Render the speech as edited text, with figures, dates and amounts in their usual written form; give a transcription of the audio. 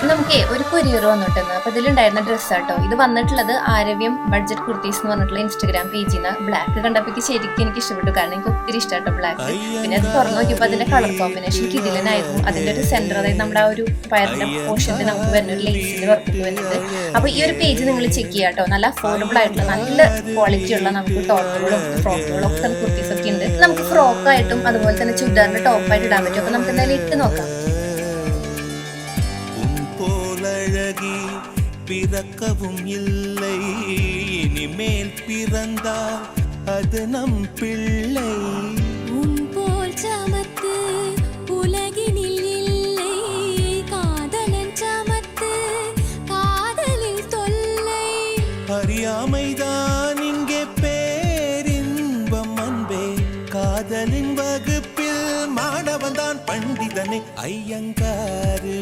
നമുക്ക് ഒരു കൊരിയർ വന്നിട്ടുണ്ട്. അപ്പൊ ഇതിലുണ്ടായിരുന്ന ഡ്രസ്സ് ആട്ടോ ഇത്. വന്നിട്ടുള്ളത് ആരവ്യം ബഡ്ജറ്റ് കുർത്തീസ് എന്ന് പറഞ്ഞിട്ടുള്ള ഇൻസ്റ്റാഗ്രാം പേജിൽ നിന്ന്. ബ്ലാക്ക് കണ്ടപ്പോൾ ശരിക്കും എനിക്ക് ഇഷ്ടപ്പെട്ടു, കാരണം എനിക്ക് ഒത്തിരി ഇഷ്ടമാട്ടോ ബ്ലാക്ക്. പിന്നെ അത് തുറന്നു നോക്കിയപ്പോൾ അതിന്റെ കളർ കോമ്പിനേഷൻ കിടിലനായിരുന്നു. അതിന്റെ ഒരു സെന്റർ, അതായത് നമ്മുടെ ആ ഒരു പയറിന്റെ പോർഷനിൽ നമുക്ക് വരുന്ന ഒരു ലേസിന്റെ വർക്ക് വരുന്നത്. അപ്പൊ ഈ ഒരു പേജ് നിങ്ങൾ ചെക്ക് ചെയ്യാട്ടോ. നല്ല അഫോർഡബിൾ ആയിട്ടുള്ള നല്ല ക്വാളിറ്റി ഉള്ള നമുക്ക് ടോപ്പുകളും ഫ്രോക്കുകളും ഒക്കെ കുർത്തീസ് ഒക്കെ ഉണ്ട്. നമുക്ക് ഫ്രോക്കായിട്ടും അതുപോലെ തന്നെ ചുരിദാറിന്റെ ടോപ്പായിട്ട് ഇടാൻ പറ്റും. അപ്പൊ നമുക്ക് എന്തായാലും ഇട്ട് നോക്കാം. பிறக்கவும் இல்லை, இனிமேல் பிறந்தால் அது நம் பிள்ளை. உன் போல் சமத்து உலகினில் இல்லை, காதலன் சமத்து காதலில் தொல்லை. அறியாமைதான் இங்கே பேரின்பம் அன்பே, காதலின் வகுப்பில் மாணவன் தான் பண்டிதனை ஐயங்காரு